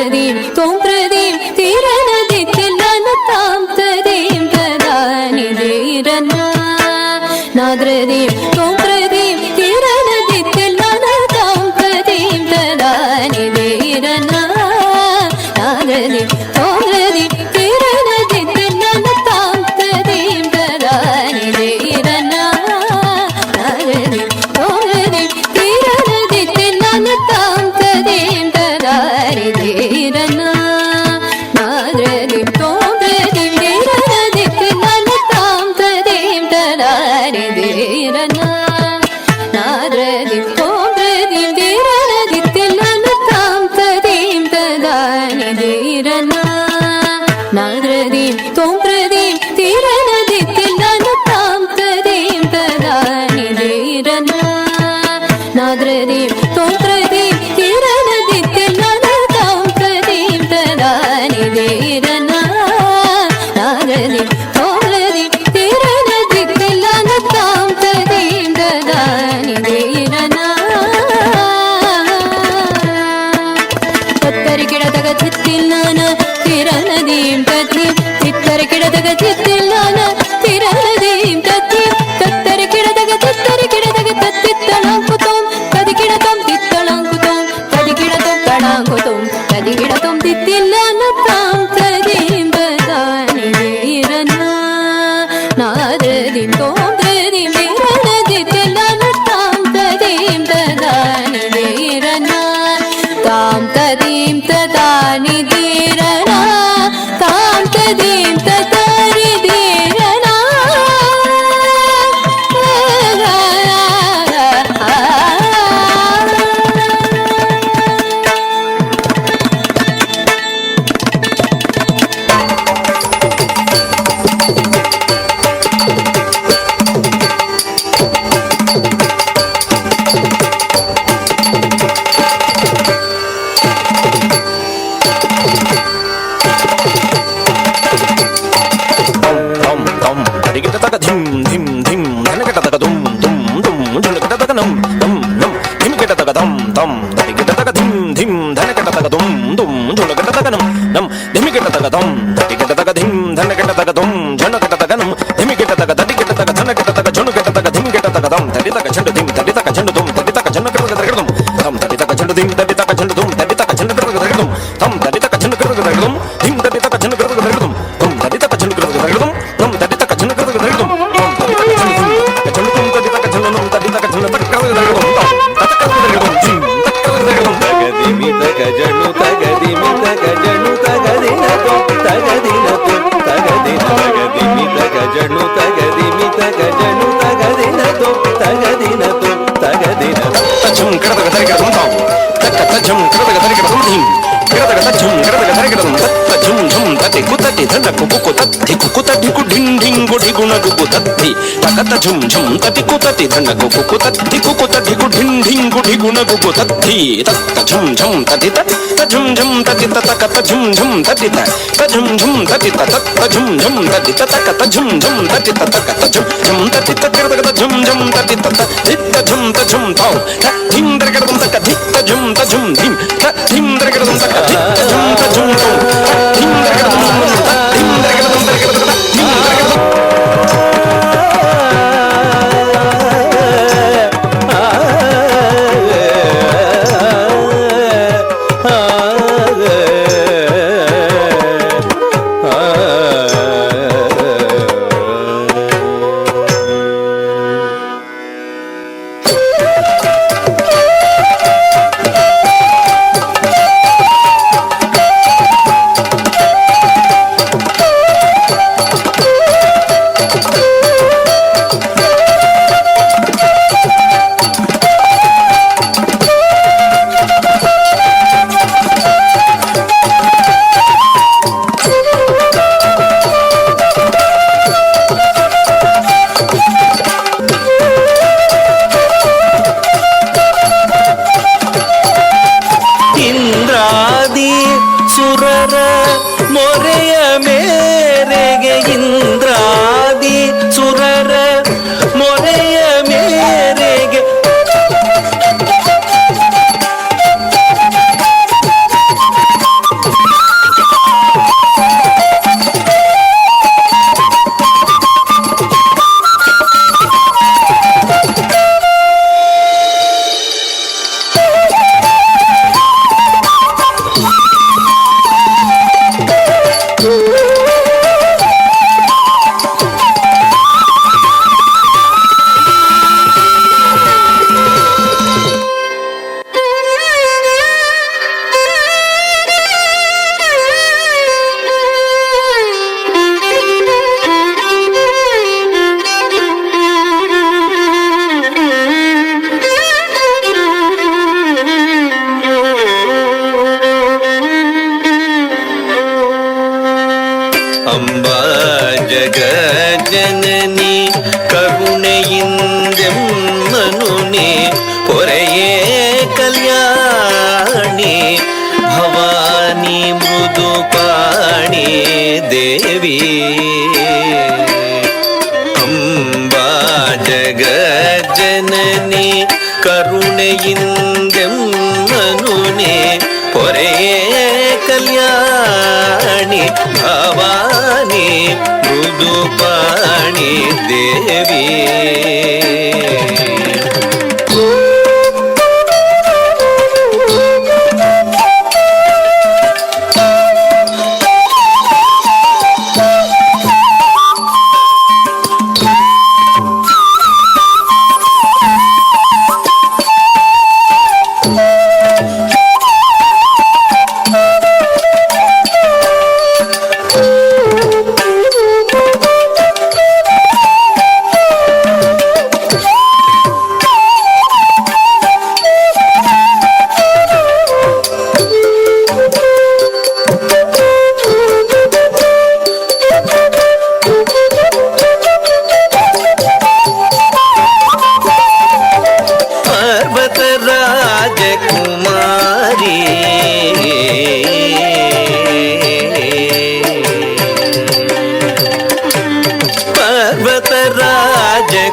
பிரதீம் தோம் பிரதீம் தீரனதி தில்லன தாம் ததீம் ததானி தீரனா நாத்ரதீம் தோம் பிரதீம் தீரனதி தில்லன தாம் ததீம் ததானி தீரனா நாத்ரதீம் தோம் பிரதீம் தீரனதி தில்லன தாம் ததீம் ததானி தீரனா நாத்ரதீம் தோம் பிரதீம் தீரனதி தில்லன தாம் ததீம் ததானி தீரனா நாத்ரதீம் தோம் பிரதீம் தீரனதி தில்லன தாம் ததீம் ததானி தீரனா நாத்ரதீம் தோம் பிரதீம் தீரனதி தில்லன தாம் ததீம் ததானி தீரனா நாத்ரதீம் தோம் பிரதீம் தீரனதி தில்லன தாம் ததீம் ததானி தீரனா நாத்ரதீம் தோம் பிரதீம் தீரனதி தில்லன தாம் ததீம் ததானி தீரனா நாத்ரதீம் தோம் பிரதீம் தீரனதி தில்லன தாம் ததீம் ததானி தீரனா தத்தரி கிடதக சித்தில்லான திரனதீம் தத்தீம் தித்தரி கிடதக சித்தில்லான திரனதீம் தத்தீம் தத்தரி கிடதக தத்தித்தளாங்குதோம் ததி கிடதோம் தித்தளாங்குதோம் ததி கிடதோம் தளாங்குதோம் ததி கிடதோம் தித்தில்லான தாம் ததீம் ததானி தீரனா நாத்ரதீம் தோம் பிரதீம் தீரனதி தில்லன தாம் ததீம் ததானி தீரனா தாம் ததீம் ததானி தீரனா தாம் ததீம் ததானி தீரனா झुम झुम तति को तति धन को तति को तति को ढिंग ढिंग को ढिगुण को तति तत झुम झुम तति तत झुम झुम तति तत कत झुम झुम तति त झुम झुम तति तत झुम झुम तति तत कत झुम झुम तति तत कत झुम झुम तति तत कत झुम झुम तति तत धित झुम त झुम थाउ धिम दर कत तक धित झुम त झुम धिम धिम दर कत तक धित झुम त झुम तो धिम दर कत धिम दर कत धिम दर कत ஜனனி கருணையிந்தெம்மனுனே பொறையே கல்யாணி பவானி மிருதுபாணி தேவி அம்பா ஜகஜனனி கருணையிந்தெம்மனுனே பொறையே கல்யாணி பவானி மிருதுபாணி தேவி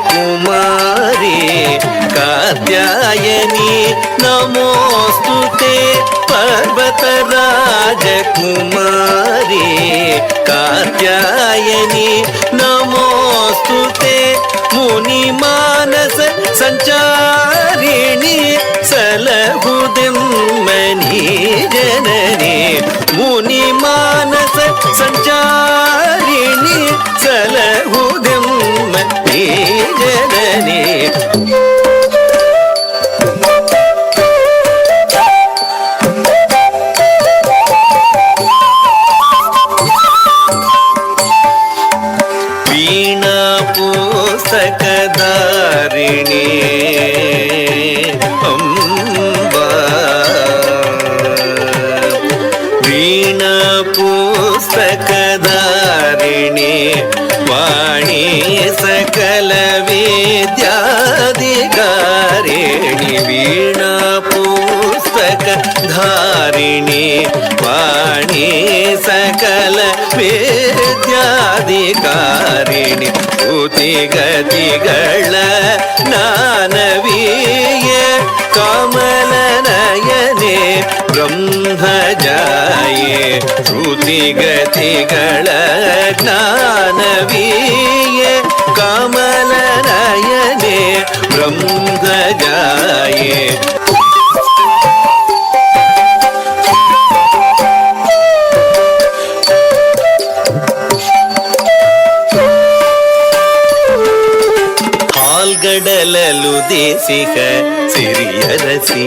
राजकुमारी कात्यायनी नमोस्तुते पर्वत राजकुमारी कात्यायनी नमोस्तुते मुनि मानस संचारिणी सलहुदिम्मनि जननी मुनि मानस संचारिणी सलहुदिम्मनि जननी वीणा पुस्तकधारिणी अम्बा वीणा पुस्तकधारिणी वाणी सकल विद्याधिकारिणी वीणा पुस्तकधारिणी वाणी सकल विद्याधिकारिणी ಶ್ರುತಿಗತಿಗಳ ನಾನವೀಯ ಕಮಲನಯನೆ ಬ್ರಹ್ಮಜಾಯೇ ಶ್ರುತಿಗತಿಗಳ ಜ್ಞಾನವೀಯ ಕಮಲನಯನೆ ಬ್ರಹ್ಮಜಾಯೇ ಹಾಲ್ಗಡಲಲು ದೇಸಿಕ ಸಿರಿಯರಸಿ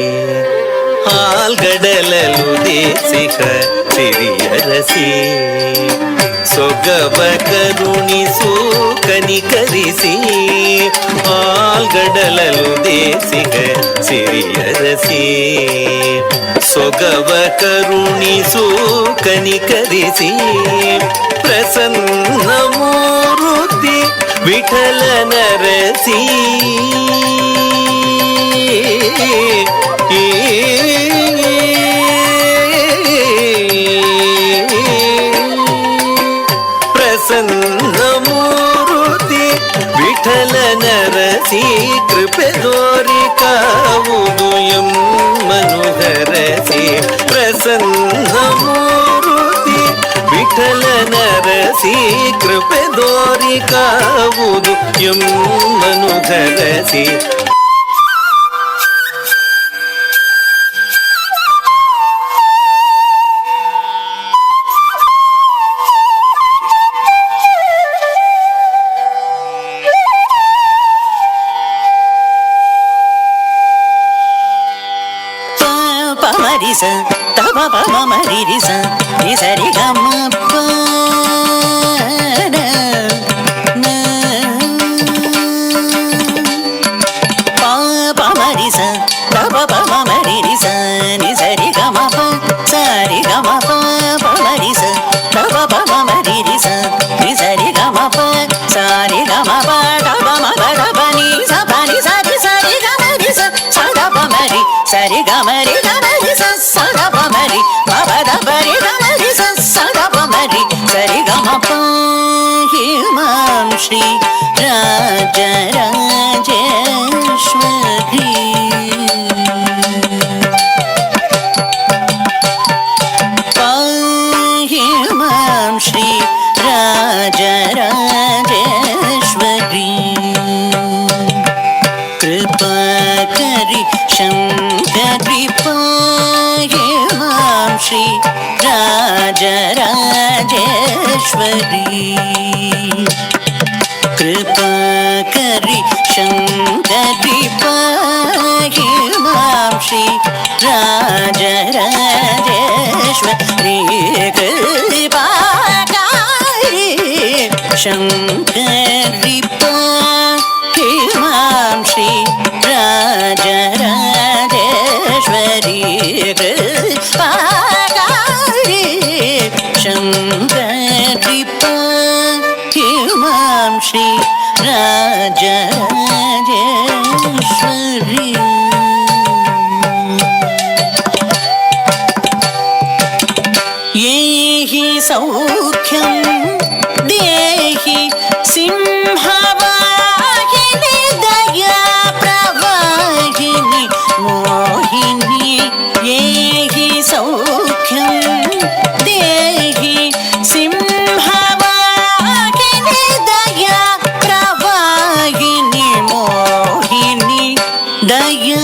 ಹಾಲ್ಗಡಲಲು ದೇಸಿಕ ಸಿರಿಯರಸಿ ಸೊಗವ ಕರುಣಿಸು ಕನಿಕರಿಸಿ ಹಾಲ್ಗಡಲಲು ದೇಸಿಕ ಸಿರಿಯರಸಿ ಸೊಗವ ಕರುಣಿಸು ಕನಿಕರಿಸಿ ಪ್ರಸನ್ನ ಮೂರುತಿ ವಿಠಲ ನರಸಿ ಪ್ರಸನ್ನ ಮೂರುತಿ ವಿಠಲ ನರಸಿ ಕೃಪೆ ದೋರಿ ಕಾವುದು ಎಮ್ಮನುಹರಸಿ ಪ್ರಸನ್ನ ಮೂರುತಿ ವಿಠಲ ನರಸಿ ಕೃಪೆ ದೋರಿ ಕಾವುದು ಎಮ್ಮನುಹರಸಿ Marisa, taba pama marisa, isari gama pa na pa marisa, taba pama marisa, isari gama pa sari gama pa marisa, taba pama marisa, isari gama pa sari sari gamari gamari sa da pa mari ma pa da pa ri gamari sa da pa mari sari gama pa himam shri raja rajeshwari pa himam shri raja rajeshwari कृपा करी शंकरी पाये मां श्री राजराजेश्वरी कृपा करी शंकरी पाये मां श्री राजराजेश्वरी कृपा करी शंकरी मां श्री राजराजेश्वरी कृपा करी शंकरी मां श्री राजराजेश्वरी ये हि सौख्यं देहि सिंहवाहिनी दया प्रवाहिनी मोहिनी ये हि सौख्यं देहि सिंहवाहिनी दया प्रवाहिनी मोहिनी दया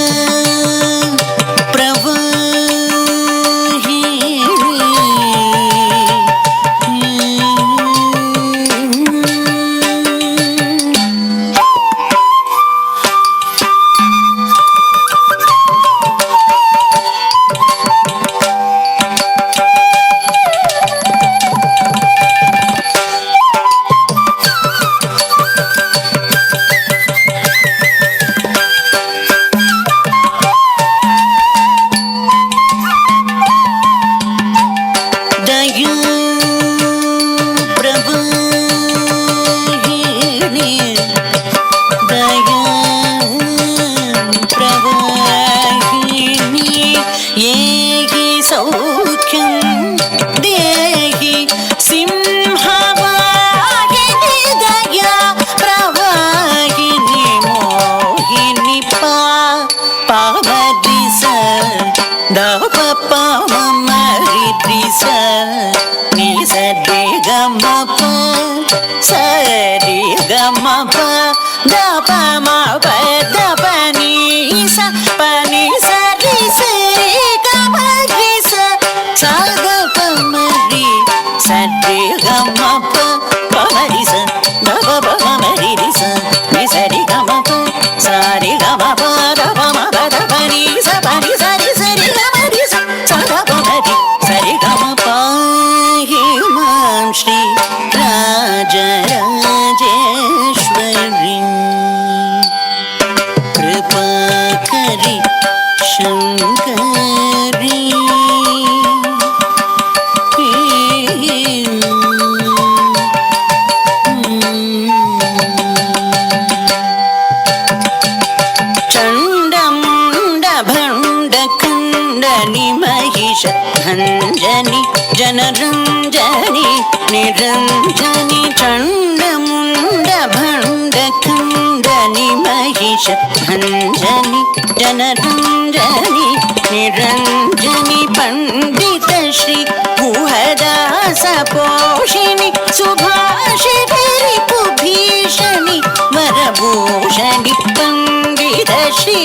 भंजनी जनरंजनी निरंजनी चंडमुंड भंड खंडनी महिष भंजनी जनरंजनी निरंजनी पंडित श्री गुहदास पोषिणी सुभाषिणी रिपुभीषणी वरभूषणी पंडित श्री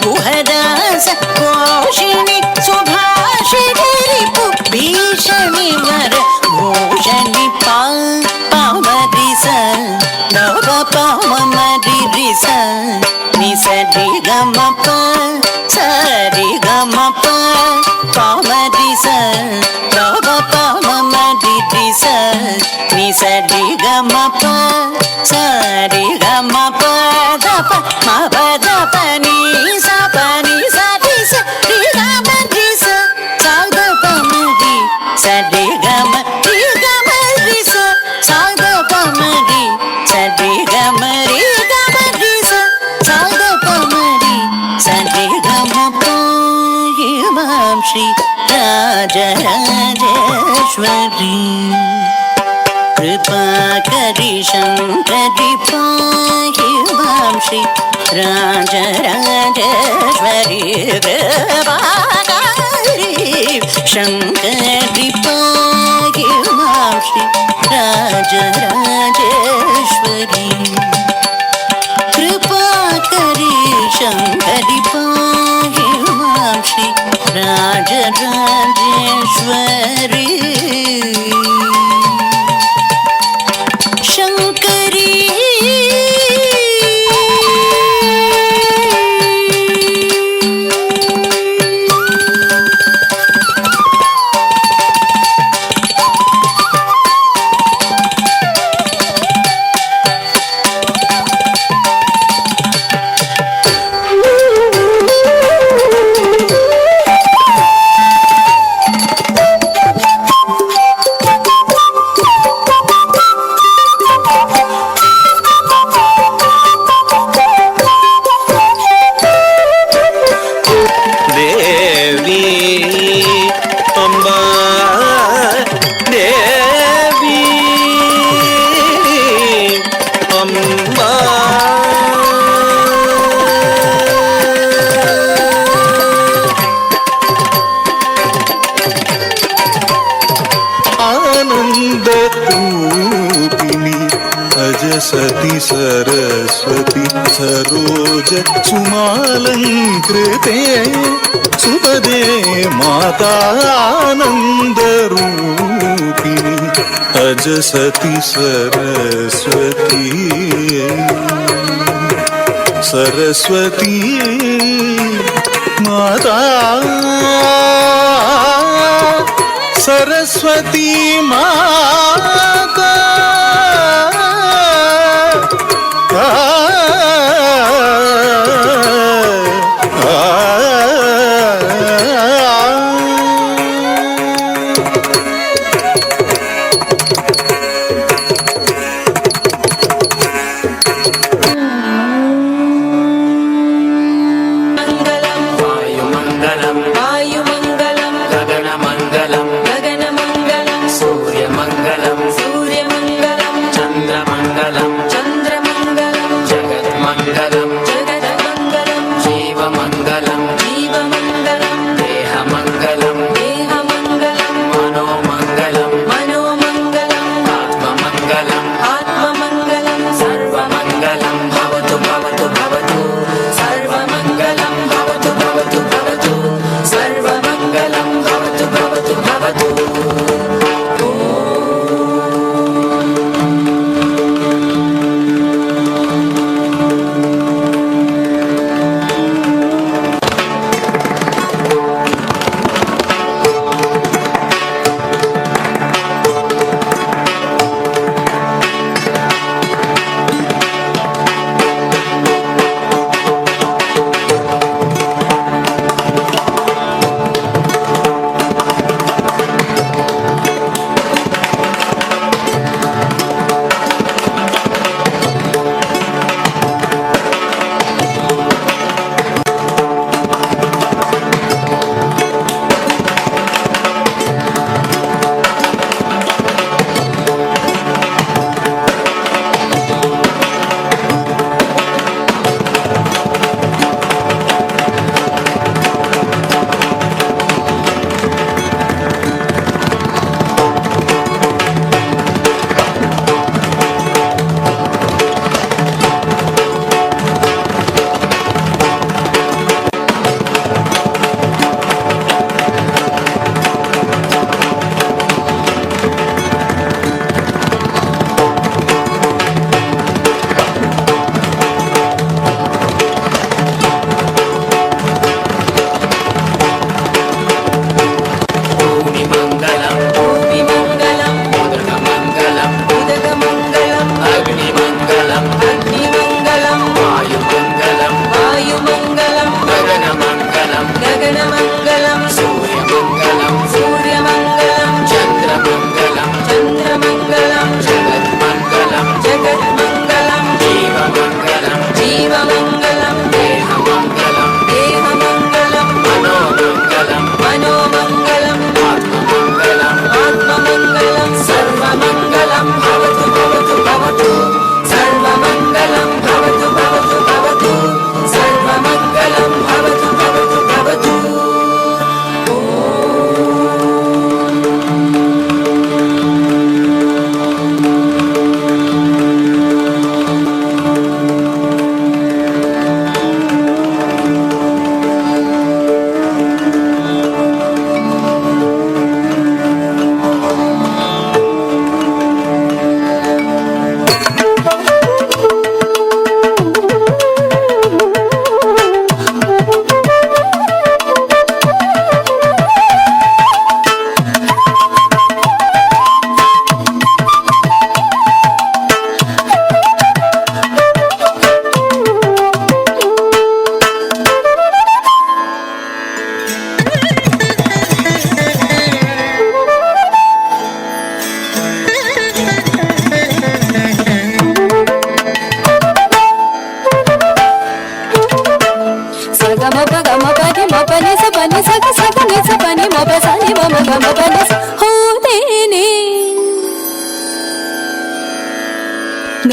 गुहदास पोषिणी सुभाषिणी रिपुभीषणी वरभूषणी पावरी स नव पावमरी रि स नि स रि ग म प स रि ग म प पावरी स नव पावमरी रि स नि स रि ग म प स रि ग म प द प म प द प नि स प नि स रि स रि ग म रि स स द प म रि स रि ग म रि ग म रि स स द प म रि स रि ग म रि ग म रि स स द प म रि स रि ग म प कृपाकरि शङ्करि पाहि मां श्री राजराजेश्वरी कृपाकरि शङ्करि पाहि मां श्री राजराजेश्वरी कृपाकरि शङ्करि पाहि मां श्री राजराजेश्वरी शङ्करी सती सरस्वती सरोज सुमालंकृते सुपदे मातानन्दरूपिणी अज सती सरस्वती सरस्वती माता सरस्वती माता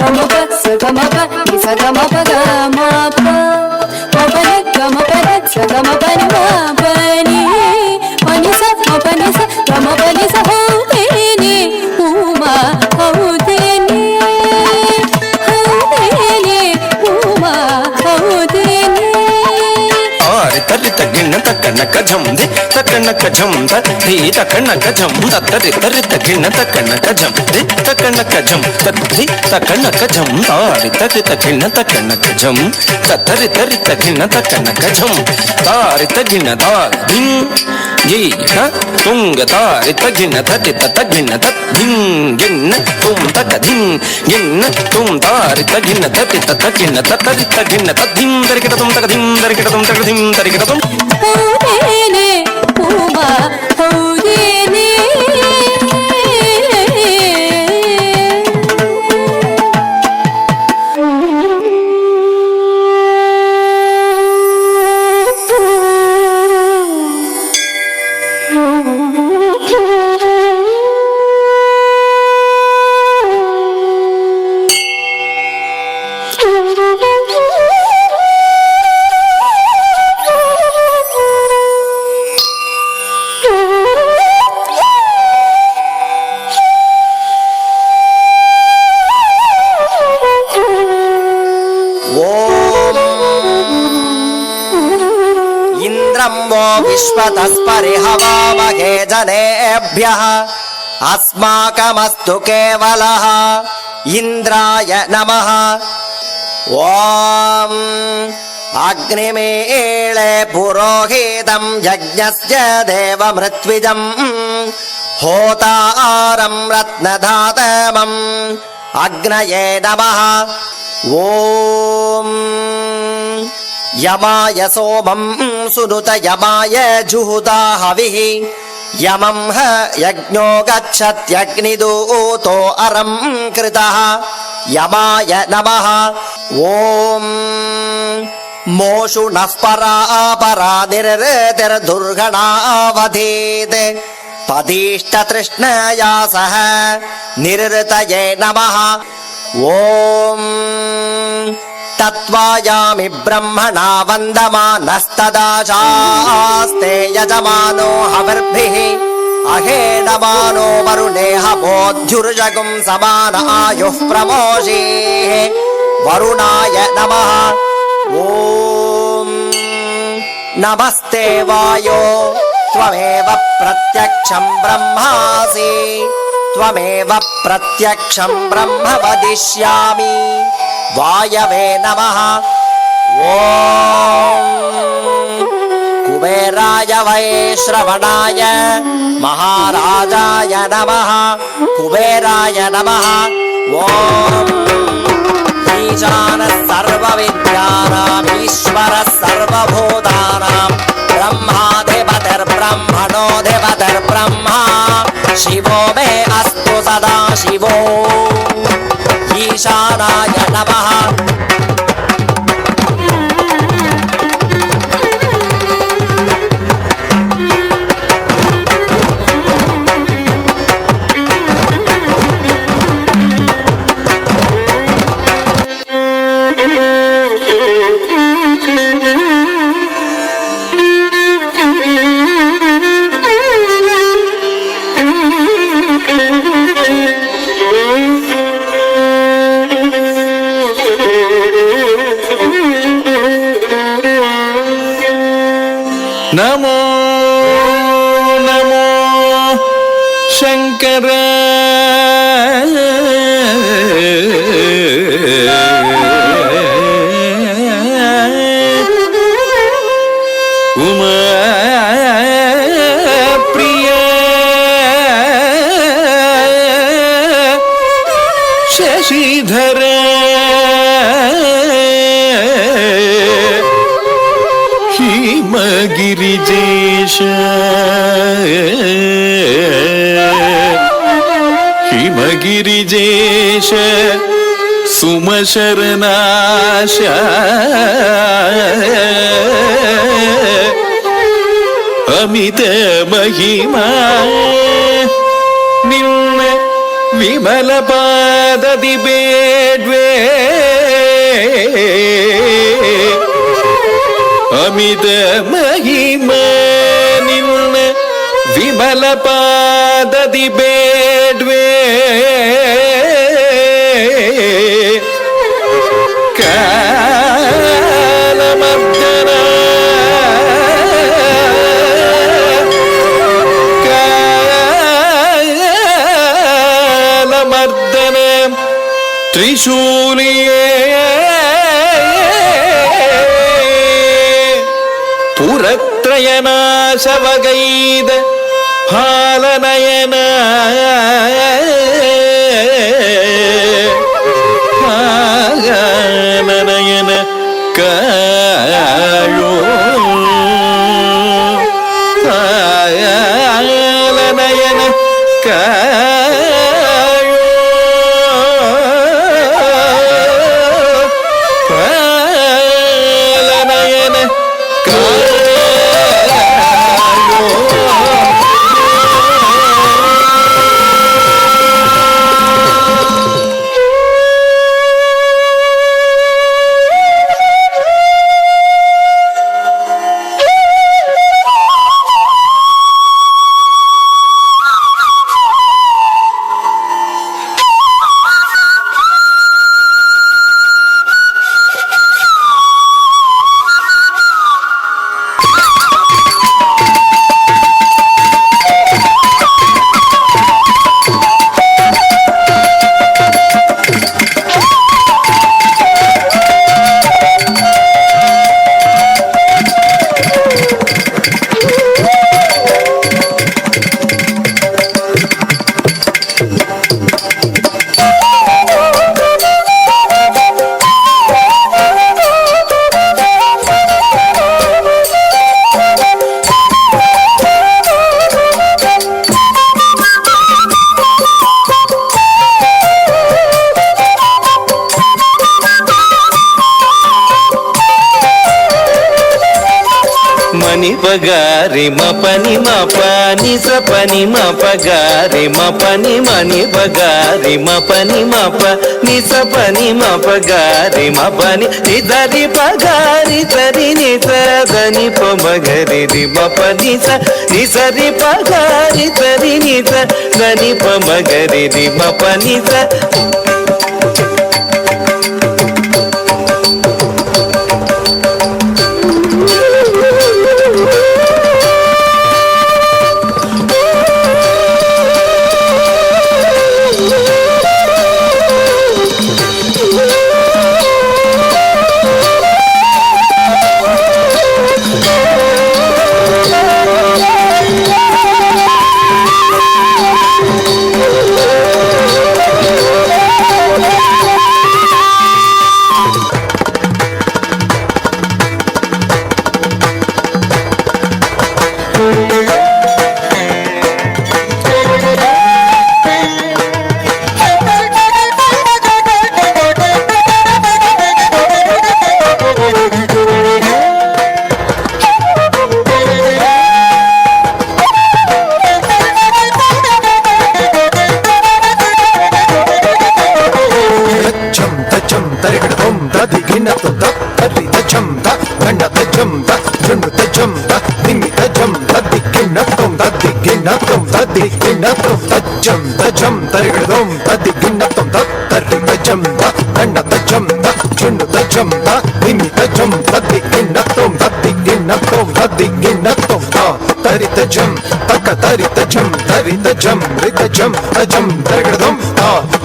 గమప సగమప నిసగమప గమప మపన గమపన సగమపని మపని మనిస మపనిస గమపనిస హౌతేని ఉమా హౌతేని హౌతేని ఉమా హౌతేని తరిత గిన్న తక్కనక జం ది తక్కనక జం ది తక్కనక జం తరిత గిన్న తక్కనక జం ది తక్కనక జం ది తక్కనక జం తరిత గిన్న తక్కనక జం తరిత గిన్న తక్కనక జం తారిత గిన్న తాల్ దిం గి హ తుంగ తారిత గిన్న తరిత తగిన్న తద్దిం గిన్న తుం తక దిం గిన్న తుం తారిత గిన్న తరిత తగిన్న తరిత గిన్న తద్దిం తరికిట తుం తక దిం తరికిట తుం తక దిం తరికిట తుం హౌతేని ఉమా హౌతేని विश्वतस्परिहवामहे जनेभ्यः अस्माकमस्तु केवलः इन्द्राय नमः ॐ अग्निमीळे पुरोहितं यज्ञस्य देवमृत्विजम् होतारं रत्नधातमम् अग्नये नमः ॐ यमाय सोमं सुनुत यमाय जुहुता हविः यमं ह यज्ञो गच्छत्यग्निदूतो अरं कृतः यमाय नमः ॐ मोषु नः परा निर्तिर्दुर्घणावधीत् पदीष्टतृष्णया सह निर्ऋतये नमः ॐ तत्त्वायामि ब्रह्मणा वन्दमानस्तदा शास्ते यजमानो हविर्भिः अहेडमानो वरुणेह बोध्युर्जगुं समान आयुः प्रमोषीः वरुणाय नमः ॐ नमस्ते वायो त्वमेव प्रत्यक्षं ब्रह्मासि त्वमेव प्रत्यक्षं ब्रह्म वदिष्यामि वायवे नमः ॐ कुबेराय वैश्रवणाय महाराजाय नमः कुबेराय नमः ॐ ईशानः सर्वविद्यानाम् ईश्वरः सर्वभूतानां ब्रह्माधिपतिर्ब्रह्मणोऽधिपतिर्ब्रह्मा शिवो मे अस्तु सदा शिवो ईशानाय नमः नमो नमो शंकर उमा प्रिय शशिधर हिमगिरिजेश हिमगिरिजेश सुमशरनाश अमित महिमा निन्न ವಿಮಲ ಪಾದದಿ ಬೇಡ್ವೆ ಅಮಿತ ಮಹಿಮ ನಿನ್ನ ವಿಮಲ ಪಾದದಿ ಬೇಡ್ವೆ ಕಾಲಮರ್ದನ ಕಾಲಮರ್ದನ ತ್ರಿಶೂಲಿಯೇ ಪುರತ್ರಯನಾಶವಗೈದ ಹಾಲನಯನ ಹಾಲನಯನ ಕಾಯೋ ಹಾಲನಯನ ಕಾಯೋ ಹಾಲನಯನ ಕಾಯೋ పగారి మపని మపని సపని మపగారి మపని మని పగారి మపని మప ని సపని మపగారి మపని నిదరి పగారి సరి నిసదని పమగరి రి మపని స నిసరి పగారి సరి నిసదని పమగరి రి మపని స Jam tarigdom tadiginnatum tatarigajam dannatajam junudajam nimitajam tadiginnatum tadiginnatum taritajam takataritajam taritajam ritajam tajam tarigdom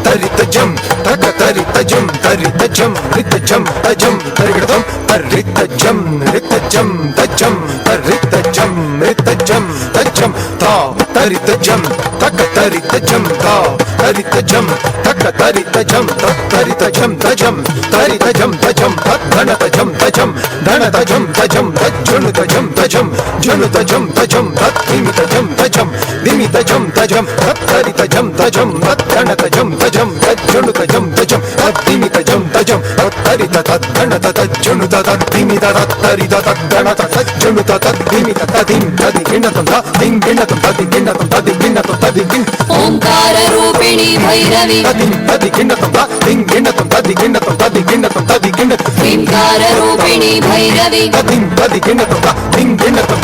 taritajam takataritajam taritajam ritajam tajam tarigdom taritajam ritajam tajam taritajam ritajam tajam taritajam takataritajam taritajam takataritajam taritajam tajam taritajam tajam dhanatajam tajam dhanatajam tajam junutajam tajam junutajam tajam dimitajam tajam dimitajam tajam taritajam tajam dhanatajam tajam junutajam tajam dimitajam tajam tarita dhanata junuta dimita tarita dhanata junuta dimita dim ginnatam dim ginnatam dim ginnatam dim ginnatam dim ओंकार रूपिणी भैरवी ಭೈರವಿ ತದಿಂ ತದಿ ಗಿಣ್ಣತಂ ತಿಂ ಗಿಣ್ಣತಂ ತದಿ ಗಿಣ್ಣತಂ ತದಿ ಗಿಣ್ಣತಂ ತದಿ ಗಿಣ್ಣತಂ ಕ್ರೀಂಕಾರ ರೂಪಿಣಿ ಭೈರವಿ ತದಿಂ ತದಿ ಗಿಣ್ಣತಂ ತಿಂ ಗಿಣ್ಣತಂ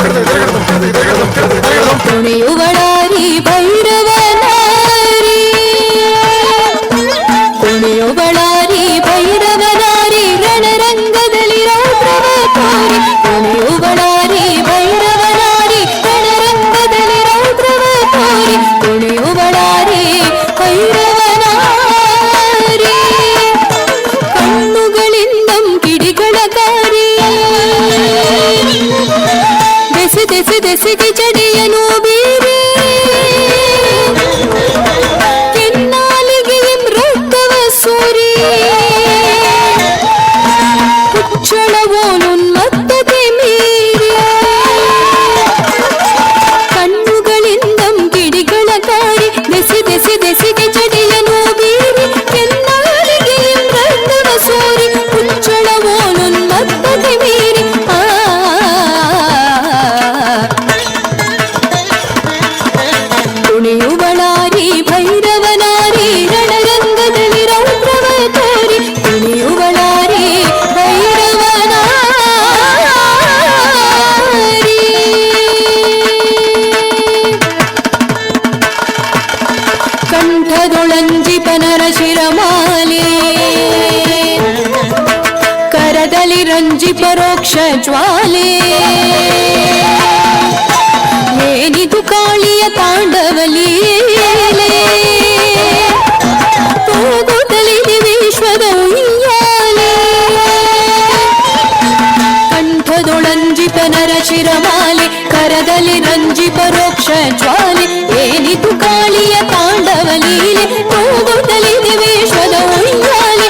ಕುಣಿಯುವಳಾರಿ ಭೈರವನಾರಿ ಕುಣಿಯುವಳಾರಿ ಭೈರವನಾರಿ ರಣರಂಗದಲ್ಲಿ ರೌದ್ರವ ತೋರಿ ಕುಣಿಯುವಳಾರಿ ಭೈರವನಾರಿ ರಣರಂಗದಲ್ಲಿ ರೌದ್ರವ ತೋರಿ ಕುಣಿಯುವಳಾರಿ ಭೈರವನಾರಿ ಕಣ್ಣುಗಳಿಂದಂ ಕಿಡಿಗಳ ಕಾರಿ ದೆಸೆ ದೆಸೆ ದೆಸೆಗೆ ಜಡೆಯನು ಬೀರಿ ಕೆನ್ನಾಲಿಗೆ ಮೃಗವ ಸೂರಿ ಹುಚ್ಚಳವೋನುನ್ಮತ್ತತೆ ಮೀರಿ ಕಣ್ಣುಗಳಿಂದಂ ಕಿಡಿಗಳ ಕಾರಿ ದೆಸೆ ದೆಸೆ ದೆಸೆಗೆ ಜಡೆಯನು ಬೀರಿ ಕೆನ್ನಾಲಿಗೆ ಮೃಗವ ಸೂರಿ ಹುಚ್ಚಳವೋನುನ್ಮತ್ತತೆ ಮೀರಿ ಕುಣಿಯುವಳಾರಿ ಭೈರವನಾರಿ ರಣರಂಗದಲ್ಲಿ ರೌದ್ರವ ತೋರಿ ಕುಣಿಯುವಳಾರಿ ಭೈರವನಾರಿ ಕಂಠದೊಳಂಜಿಪನರ ಶಿರಮಾಲೆ ಕರದಲ್ಲಿ ರಂಜಿ ಪರೋಕ್ಷ ಜ್ವಾಲೆ ಏನಿದು ಕಾಳಿಯ ತಾಂಡವಲೀಲೆ ತೂಗುತ್ತಲಿದೆ ವಿಶ್ವದ ಉಯ್ಯಾಲೆ ಕಂಠದೊಳಂಜಿತ ನರ ಶಿರಮಾಲೆ ಕರದಲ್ಲಿ ರಂಜಿ ಪರೋಕ್ಷ ಜ್ವಾಲೆ ಏನಿದು ಕಾಳಿಯ ತಾಂಡವಲೀಲೆ ತೂಗುತ್ತಲಿದೆ ವಿಶ್ವದ ಉಯ್ಯಾಲೆ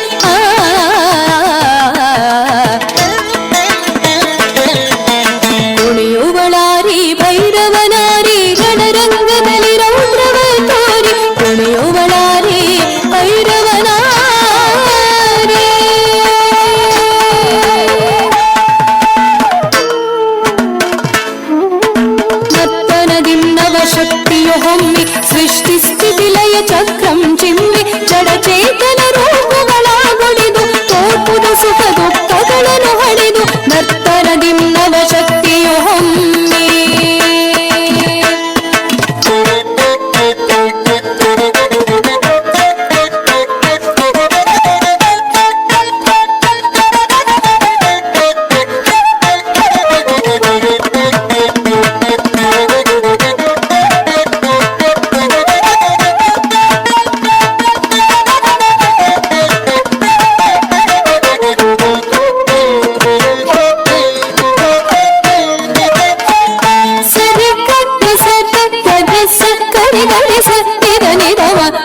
ಕುಣಿಯುವಳಾರಿ ಭೈರವನಾರಿ ರಣರಂಗದಲ್ಲಿ ರೌದ್ರವ ತೋರಿ ಕುಣಿಯುವಳಾರಿ ಭೈರವನಾರಿ ನರ್ತನದಿನ್ನವ ಶಕ್ತಿಯು ಹೊಮ್ಮಿ ಸೃಷ್ಟಿ ಸ್ಥಿತಿ ಲಯ ಚಕ್ರಂ ಚಿಮ್ಮಿ ಜಡಚೇತನ ರೂಪಗಳ ಗುಡಿದು ತೋರ್ಪುದ ಸುಖ ದುಃಖಗಳನ್ನು ಹಡೆದು ನರ್ತನದಿನ್ನವ ಶಕ್ತಿಯು ಹೊಮ್ಮಿ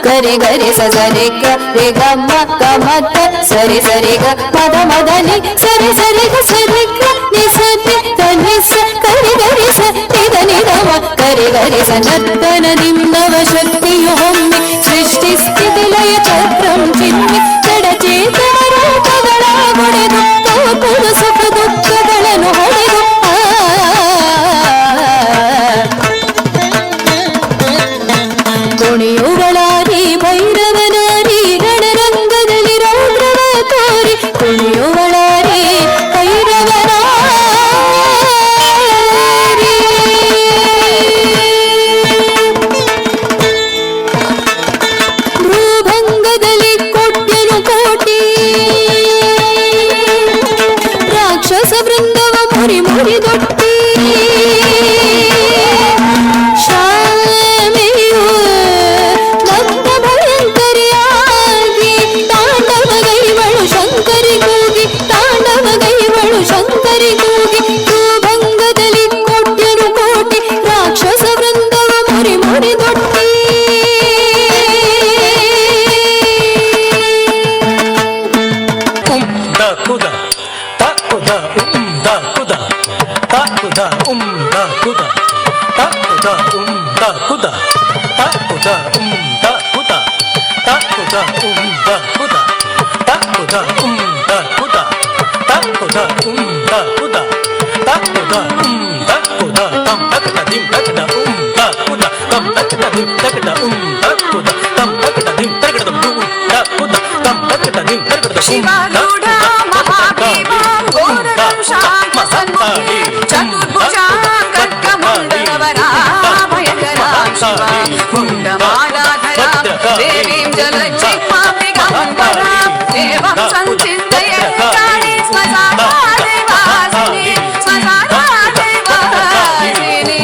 ಗರಿ ಗರಿ ಸ ಸರಿ ಗ ರಿ ಗ ಮ ಗ ಮ ತ ಸರಿ ಸರಿ ಗ ಪದ ಮದ ನಿ ಸರಿ ಸರಿ ಗ ಸರಿ ಗ ನಿ ಸ ನಿ ತ ನಿ ಸ ಗರಿ ಗರಿ ಸ ನಿ ದ ನಿ ದ ಮ ಗರಿ ಗರಿ ಸ ನರ್ತನದಿನ್ನವ ಶಕ್ತಿಯು ಹೊಮ್ಮಿ ಸೃಷ್ಟಿ ಸ್ಥಿತಿ ಲಯ ಚಕ್ರಂ ಚಿಮ್ಮಿ ಜಡಚೇತನ ರೂಪಗಳ ಹೊಡೆದು ತೋರ್ಪುದ ಸುಖ ದುಃಖಗಳನ್ನು ಹೊಡೆದು ಕುಣಿಯುವಳಾರಿ ಭೈರವನಾರಿ ರಣರಂಗದಲ್ಲಿ ರೌದ್ರವ ತೋರಿ ಕುಣಿಯುವಳಾರಿ ಭೈರವನಾರಿ ಭೂಭಂಗದಲ್ಲಿ ಕೊಟ್ಟೆನು ಕೋಟಿ ರಾಕ್ಷಸ ವೃಂದವ ಮುರಿ ಮುರಿದೊಟ್ಟಿ ಶಂಕರಿ ಕೂಗಿ ಭೂಭಂಗದಲ್ಲಿ ಕೊಟ್ಟೆನು ಕೋಟಿ ರಾಕ್ಷಸ ವೃಂದವ ಮುರಿ ಮುರಿದೊಟ್ಟಿ ಕುದ ತಕುದ ಉಂದ ಕುದ ತಕುದ ಉಂದ ಕುದ ತಕುದ ಉಂದ ಕುದ ತಕುದ ಉಂದ ಕುದ ತಕುದ ಉಂದ ಕುದ ತಕುದ ಉಂದ ಕುದ ತಕುದ ಉಂದ ಕುದ ತಕುದ ಉಂದ ಕುದ ತಂ ತಕದ ದಿಂ ತಕದ ಉಂದ ಕುದ ತಂ ತಕದ ದಿಂ ತಕದ ಉಂದ ಕುದ ತಂ ತಕದ ದಿಂ ತಕದ శివారూఢా మహాదేవాం ఘోరదంశాంతసన్ముఖే చతుర్భుజాం ఖడ్గమండలవరాభయకరాం శివాం ముండమాలాధరాం దేవీం జలజ్జిహ్వాం దిగంబరాం దేవం సంచింతయ కాళీ శ్మశానాదేవాసిని శ్మశానాదేవాసిని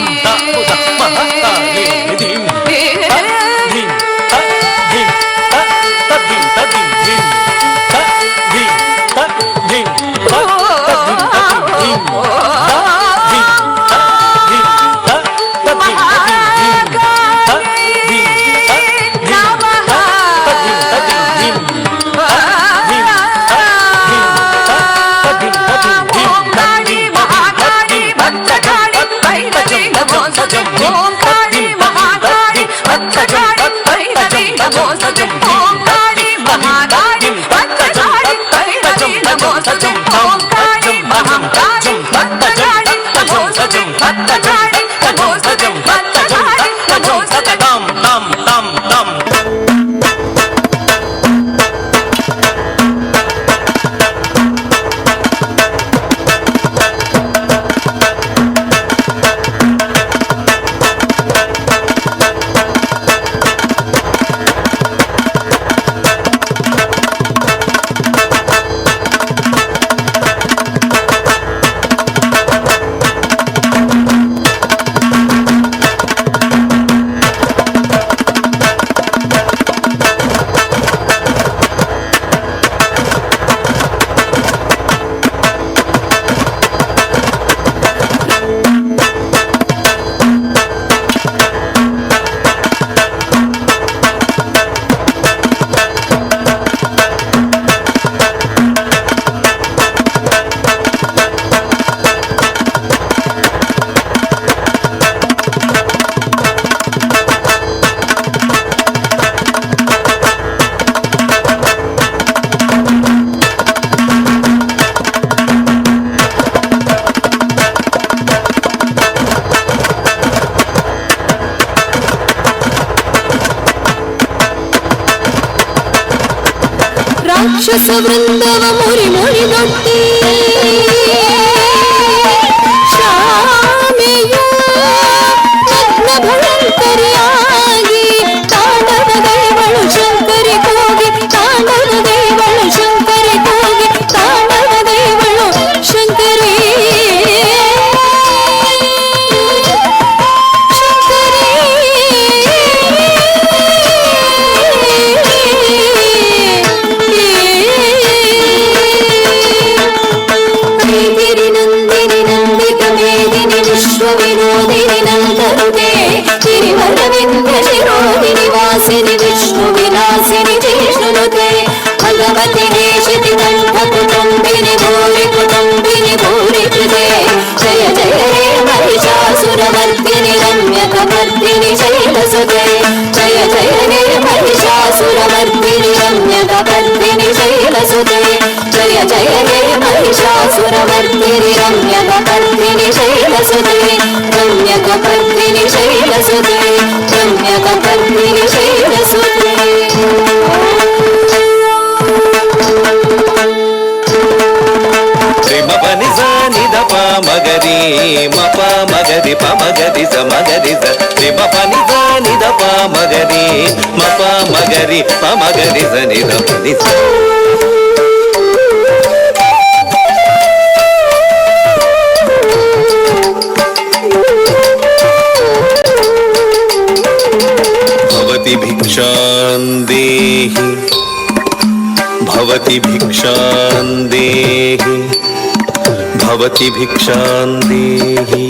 ರಾಕ್ಷಸ ವೃಂದವ ಮುರಿ ಮುರಿದೊಟ್ಟಿ ಶಾಮೆಯ ನಗ್ನ ಭಯಂಕರಿಯಾಗಿ ತಾಂಡವ ದೈವಳು ಶಂಕರಿ ಕೂಗಿ ತಾಂಡವ ದೈವಳು ಶಂಕರಿ ಕೂಗಿ ತಾಂಡವ ದೈವಳು ಶಂಕರಿ వినోదిని నందరుదే గిరివరవింద శిరోదిని వాసిని విష్ణు విలాసిని జిష్ణునుతే భగవతి దేశితి కంఠ కుటుంబిని భూరి కృతే జయ జయ హే మహిషాసురవర్ధిని రమ్యకవర్ధిని శైలసుతే జయ జయ హే మహిషాసురవర్ధిని రమ్యకవర్ధిని శైలసుతే జయ జయ హే మహిషాసురవర్ధిని రమ్యకవర్ధిని శైలసుతే రమ్యకవర్ధిని శైలసుతే రమ్యకవర్ధిని శైలసుతే మపని నిద మగరి మప మగరి ప మగరి స మగరి స మపని నిద మగరి మప మగరి ప మగరి స నిద పని స భవతి భిక్షాం దేహి భవతి భిక్షాం దేహి భవతి భిక్షాం దేహి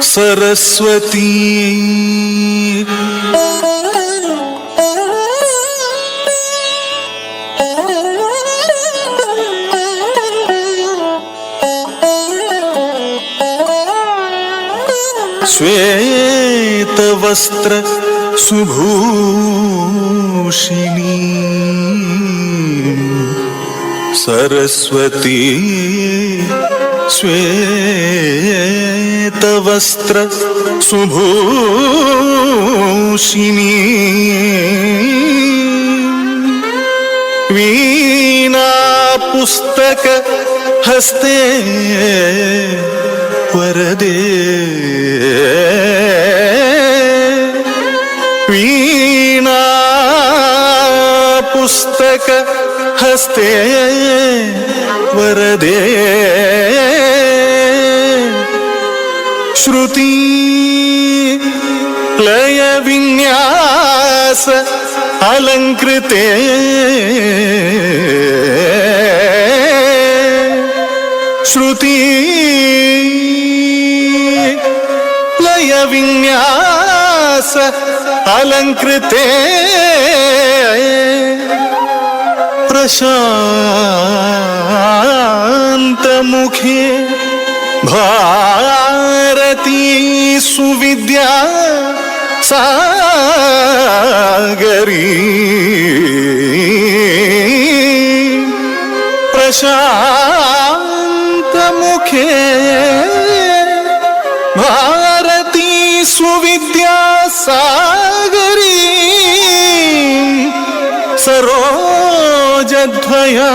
सरस्वती श्वेत वस्त्र सुभूषिणी सरस्वती श्वेत वस्त्र सुभूषिणी वीणा पुस्तक हस्ते वरदे वीणा पुस्तक हस्ते वरदे श्रुति लय विन्यास अलंकृते श्रुति लय विन्यास अलंकृते प्रशांत मुखे भारती सुविद्या सागरी प्रशांत मुखे भारती सुविद्या सागरी सरोजद्वया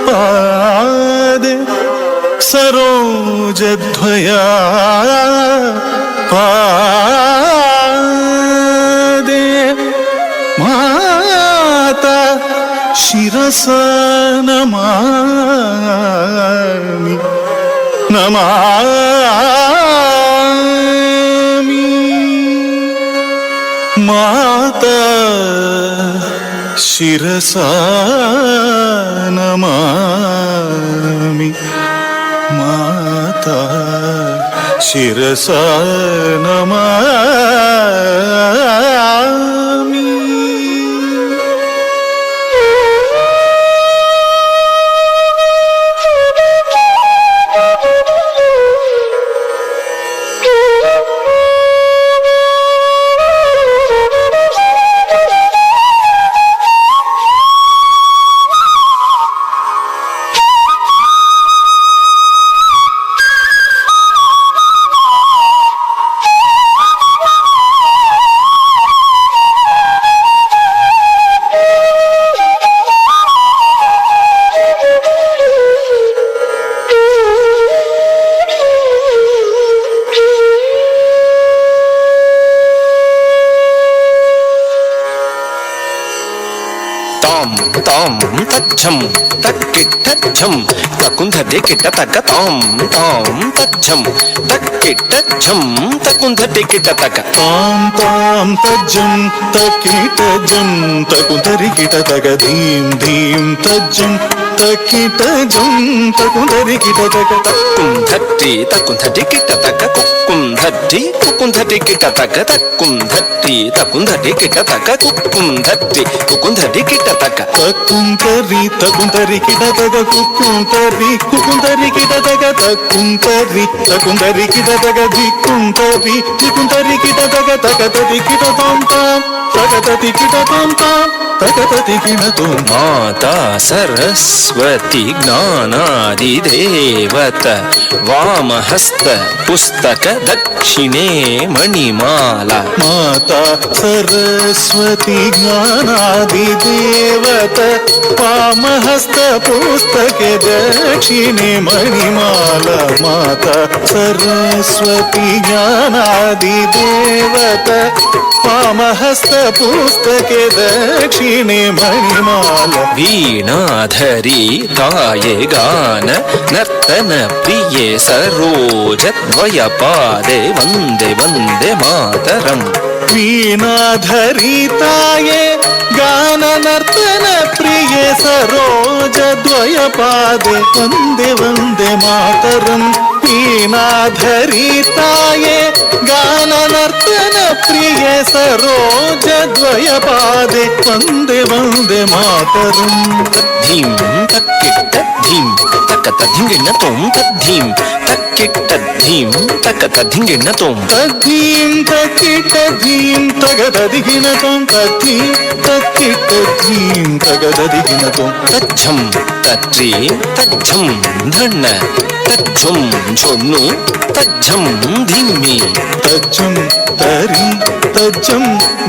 पादे सरोजद्वया पादे माता शिरसा नमामि नमामि माता शिरसा नमामि माता शिरसा नमामि ताम तच्छम तक्किट झम तकुंधटे किट तक ताम ताम तच्छम तक्किट झम तकुंधटे किट तक ताम ताम तज्जम तकीट जम तकुंधरि किट तक धीम धीम तज्जम तकीट जम तकुंधरि किट तक तकुंधट्टी तकुंधटे किट तक कुकुंधट्टी कुकुंधटे किट तक तकुंधट्टी तकुंधटे किट तक कुकुंधट्टी कुकुंधटे किट तक तकुंतरि तकुंतरि किट तक कुकुंतरि कुकुंतरि किट तक तकुंतरि तकुंतरि किट तक धिकुंतरि धिकुंतरि किट तक तकतति किट ताम ताम तकतति किट ताम ताम तकतति किट ताम माता सरस्वती ज्ञानादि देवत वामहस्त पुस्तक दक्षिणे मणिमाला माता सरस्वती ज्ञानादि देवत वामहस्त पुस्तके दक्षिणे मणिमाला माता सरस्वती ज्ञानादि देवत वामहस्त पुस्तके दक्षिणे मणिमाला वीणाधरी गाये गान नर्तन प्रिये सरोजद्वयपादे वन्दे वन्दे मातरम् वीणाधरिताये गान नर्तन प्रिये सरोजद्वयपादे वन्दे वन्दे मातरम् वीणाधरिताये गाननर्तन प्रिय सरोजद्वयपादे वन्दे वन्दे मातरम् ధీం తక్కిట్ట ధీం తక్కత ధింగిణ తోం తద్ధీం తక్కిట్ట ధీం తక్కత ధింగిణ తోం तद्धीं तक्किट धीं तगदधिगिनतं तद्धीं तक्किट धीं तगदधिगिनतं తజ్జం తత్రీ తజ్జం ధన్న తజ్జం ఝొన్ను తజ్జం ధిమ్మి तज्जं तरि तज्जं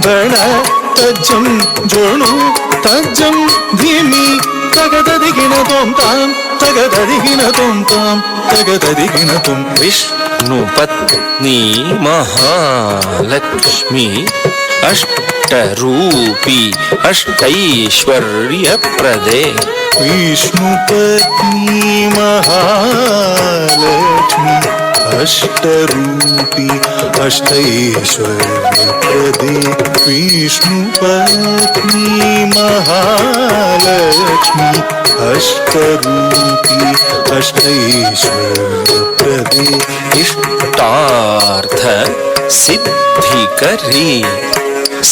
धण तज्जं जोणु तज्जं धीमि तगदधिगिनतं तां तगदधिगिनतं तां तगदधिगिनतं విష్ణుపత్ని మహాలక్ష్మి అష్టరూపి అష్టైశ్వర్యప్రదే विष्णुपत्नी महालक्ष्मी अष्टरूपी अष्टैश्वर्यप्रदे विष्णुपत्नी महालक्ष्मी अष्टरूपी अष्टैश्वर्यप्रदे ఇష్టార్థ సిద్ధికరీ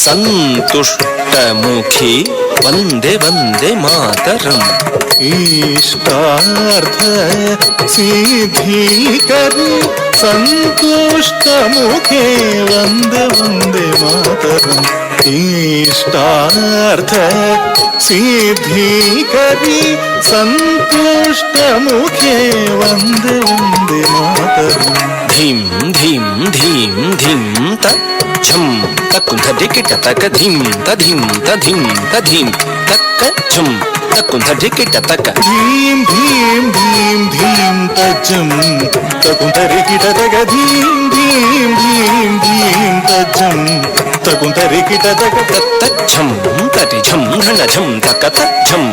సంతుష్టముఖి వందే వందే మాతరం इष्टार्थ सिद्धिकरी सन्तुष्टमुखे वन्दे वन्दे मातरम् इष्टार्थ सिद्धिकरी सन्तुष्टमुखे वन्दे वन्दे मातरम् ధీం ధీం ధీం ధీం తజ్జం తక్కుంధ దికిట తక ధీం తధీం తధీం తధీం తక్క ఝం తక్కుంధ దికిట తక धीं धीं धीं धीं तज्जं तकुन्तरिकिटतक धीं धीं धीं धीं तज्जं तकुन्तरिकिटतक తజ్జం తటిఝం ఘనఝం తక తజ్జం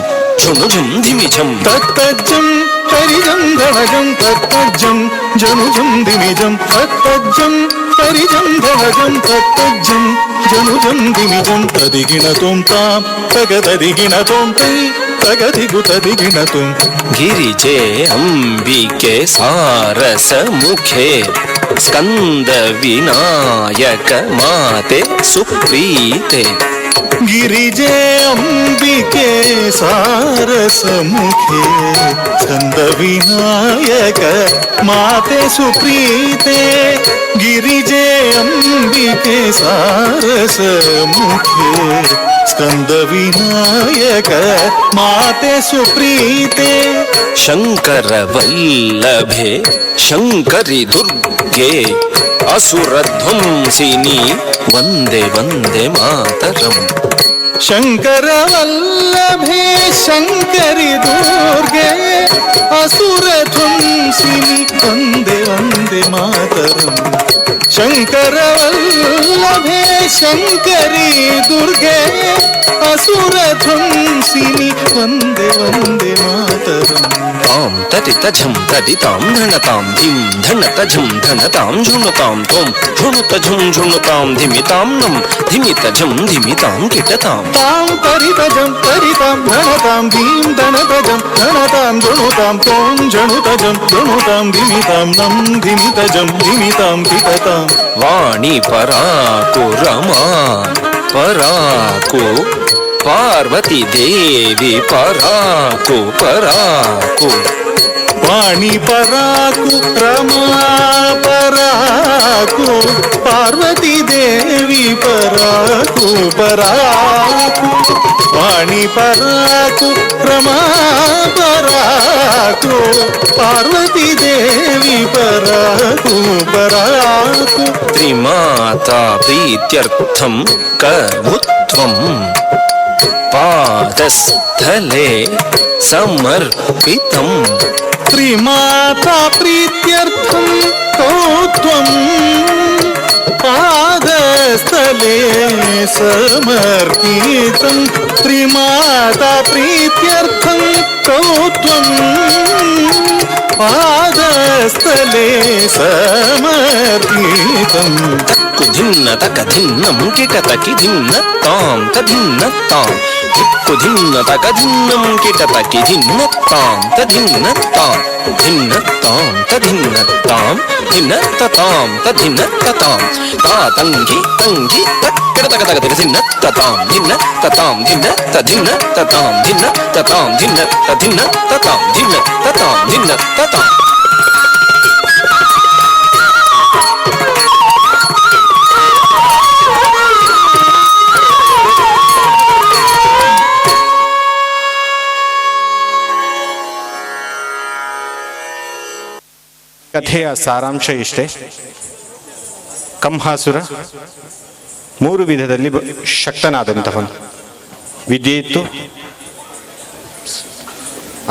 ఝును ఝుం ధిమి ఝం तत्तज्जं तरिजं धनजं तत्तज्जं जनुजं दिमिजं तत्तज्जं तरिजं धनजं तत्तज्जं जनुजं दिमिजं तदिगिणतुं तां तगददिगिणतुं तै तगदिगुतदिगिणतुं గిరిజే అంబికే సారసముఖే స్కంద వినాయక మాతే సుప్రీతే गिरिजे अम्बिके सारसमुखे स्कन्दविनायक माते सुप्रीते गिरिजे अम्बिके सारसमुखे स्कन्दविनायक माते सुप्रीते శంకర వల్లభే శంకరి దుర్గే అసురధ్వంసిని వందే వందే మాతరం शङ्करवल्लभे शङ्करि दुर्गे असुरध्वंसिनि वन्दे वन्दे मातरम् शङ्करवल्लभे शङ्करि दुर्गे असुरध्वंसिनि वन्दे वन्दे मातरम् తాం తటితఝం తటితాం ధనతాం ధిం ధనతఝం ధనతాం ఝునుతాం తోం ఝునుతఝం ఝునుతాం ధిమితాం నం ధిమితఝం ధిమితాం కిటతాం तां तरितजं तरितां धनतां धीं धनतजं धनतां जनुतां तों जनुतजं जनुतां धिमितां नं धिमितजं धिमितां किटतां వాణి పరాకు రమా పరాకు పార్వతీ దేవి పరాకు పరాకు वाणी पराकु रमा पराकु पार्वती देवी पराकु पराकु वाणी पराकु रमा पराकु पार्वती देवी पराकु पराकु త్రిమాతా ప్రీత్యర్థం కవుత్వం పాదస్థలే సమర్పితం त्रिमाता प्रीत्यर्थं कौत्वं पादस्थले समर्पितं त्रिमाता प्रीत्यर्थं कौत्वं पादस्थले ರಂಗಸ್ಥಲೆ ಸಮರ್ಪಿತಂ. ಧಿನ್ನ ತಕ ಧಿನ್ನಂ ಕಿಟತಕಿ ಧಿನ್ನ ತಾಂ ತಧಿನ್ನ ತಾಂ ಧಿಕ್ಕು ಧಿನ್ನ ತಕ ಧಿನ್ನಂ ಕಿಟತಕಿ ಧಿನ್ನ ತಾಂ ತಧಿನ್ನ ತಾಂ ಧಿನ್ನ ತಾಂ ತಧಿನ್ನ ತಾಂ ಧಿನ್ನ ತತಾಂ ತಧಿನ್ನ ತತಾಂ ತಾ ತಂಗಿ ತಂಗಿ ತಕ್ಕ ತಕ ತಕ ಧಿನ್ನ ತತಾಂ ಧಿನ್ನ ತತಾಂ ಧಿನ್ನ ತಧಿನ್ನ ತತಾಂ ಧಿನ್ನ ತತಾಂ ಧಿನ್ನ ತಧಿನ್ನ ತತಾಂ ಧಿನ್ನ ತತಾಂ ಧಿನ್ನ ತತಾಂ. ಕಥೆಯ ಸಾರಾಂಶ ಇಷ್ಟೇ. ಕಂಹಾಸುರ 3 ವಿಧದಲ್ಲಿ ಶಕ್ತನಾದಂಥವನು. ವಿದ್ಯೆ ಇತ್ತು,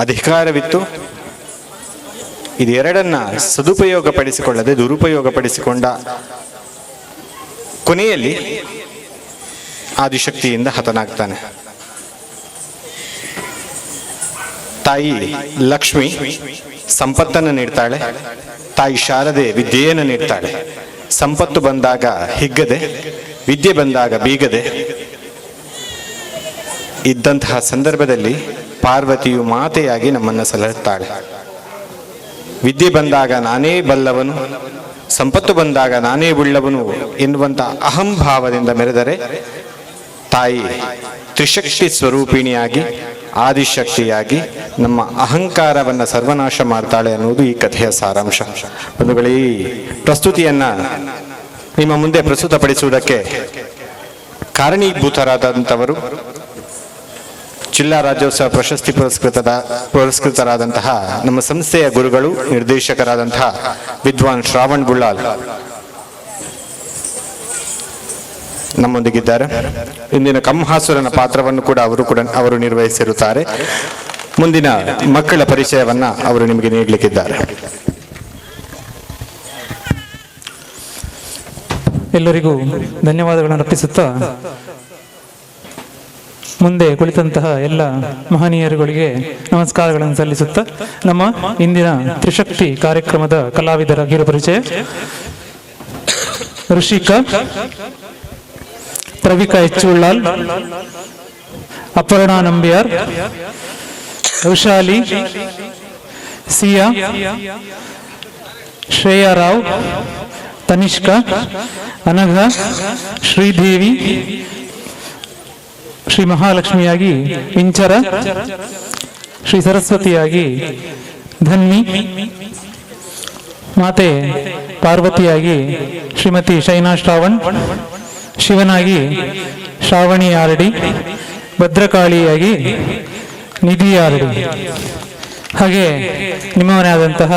ಅಧಿಕಾರವಿತ್ತು. ಇದೆರಡನ್ನ ಸದುಪಯೋಗಪಡಿಸಿಕೊಳ್ಳದೆ ದುರುಪಯೋಗಪಡಿಸಿಕೊಂಡ ಕೊನೆಯಲ್ಲಿ ಆದಿಶಕ್ತಿಯಿಂದ ಹತನಾಗ್ತಾನೆ. ತಾಯಿ ಲಕ್ಷ್ಮಿ ಸಂಪತ್ತನ್ನು ನೀಡ್ತಾಳೆ, ತಾಯಿ ಶಾರದೆ ವಿದ್ಯೆಯನ್ನು ನೀಡ್ತಾಳೆ. ಸಂಪತ್ತು ಬಂದಾಗ ಹಿಗ್ಗದೆ, ವಿದ್ಯೆ ಬಂದಾಗ ಬೀಗದೆ ಇದ್ದಂತಹ ಸಂದರ್ಭದಲ್ಲಿ ಪಾರ್ವತಿಯು ಮಾತೆಯಾಗಿ ನಮ್ಮನ್ನು ಸಲಹುತ್ತಾಳೆ. ವಿದ್ಯೆ ಬಂದಾಗ ನಾನೇ ಬಲ್ಲವನು, ಸಂಪತ್ತು ಬಂದಾಗ ನಾನೇ ಉಳ್ಳವನು ಎನ್ನುವಂಥ ಅಹಂಭಾವದಿಂದ ಮೆರೆದರೆ ತಾಯಿ ತ್ರಿಶಕ್ತಿ ಸ್ವರೂಪಿಣಿಯಾಗಿ ಆದಿಶಕ್ತಿಯಾಗಿ ನಮ್ಮ ಅಹಂಕಾರವನ್ನು ಸರ್ವನಾಶ ಮಾಡ್ತಾಳೆ ಅನ್ನೋದು ಈ ಕಥೆಯ ಸಾರಾಂಶ. ಬಂಧುಗಳೇ, ಈ ಪ್ರಸ್ತುತಿಯನ್ನ ನಿಮ್ಮ ಮುಂದೆ ಪ್ರಸ್ತುತಪಡಿಸುವುದಕ್ಕೆ ಕಾರಣೀಭೂತರಾದಂಥವರು ಜಿಲ್ಲಾ ರಾಜ್ಯೋತ್ಸವ ಪ್ರಶಸ್ತಿ ಪುರಸ್ಕೃತರಾದಂತಹ ನಮ್ಮ ಸಂಸ್ಥೆಯ ಗುರುಗಳು, ನಿರ್ದೇಶಕರಾದಂತಹ ವಿದ್ವಾನ್ ಶ್ರಾವಣ್ ಬುಳ್ಳಾಲ್ ನಮ್ಮೊಂದಿಗಿದ್ದಾರೆ. ಇಂದಿನ ಕಂಹಾಸುರನ ಪಾತ್ರವನ್ನು ಕೂಡ ಅವರು ನಿರ್ವಹಿಸಿರುತ್ತಾರೆ. ಮುಂದಿನ ಮಕ್ಕಳ ಪರಿಚಯವನ್ನ ಅವರು ನಿಮಗೆ ನೀಡಲಿಕ್ಕಿದ್ದಾರೆ. ಎಲ್ಲರಿಗೂ ಧನ್ಯವಾದಗಳನ್ನು ಅರ್ಪಿಸುತ್ತಾ, ಮುಂದೆ ಕುಳಿತಂತಹ ಎಲ್ಲ ಮಹನೀಯರುಗಳಿಗೆ ನಮಸ್ಕಾರಗಳನ್ನು ಸಲ್ಲಿಸುತ್ತಾ, ನಮ್ಮ ಇಂದಿನ ತ್ರಿಶಕ್ತಿ ಕಾರ್ಯಕ್ರಮದ ಕಲಾವಿದರ ಕಿರುಪರಿಚಯ. ಋಷಿಕಾ, ಪ್ರವಿಕಾ ಎಚ್ಚುಳ್ಳಾಲ್, ಅಪರ್ಣಾ ನಂಬಿಯಾರ್, ವೃಷಾಲಿ, ಸಿಯಾ, ಶ್ರೇಯಾ ರಾವ್, ತನಿಷ್ಕಾ, ಅನಘ, ಶ್ರೀದೇವಿ, ಶ್ರೀ ಮಹಾಲಕ್ಷ್ಮಿಯಾಗಿ ಇಂಚರ, ಶ್ರೀ ಸರಸ್ವತಿಯಾಗಿ ಧನ್ವಿ, ಮಾತೆ ಪಾರ್ವತಿಯಾಗಿ ಶ್ರೀಮತಿ ಶೈನಾ ಶ್ರಾವಣ್, ಶಿವನಾಗಿ ಶ್ರಾವಣಿ ಆರಡಿ, ಭದ್ರಕಾಳಿಯಾಗಿ ನಿಧಿ ಆರಡಿ. ಹಾಗೆ ನಿಮ್ಮವನೇ ಆದಂತಹ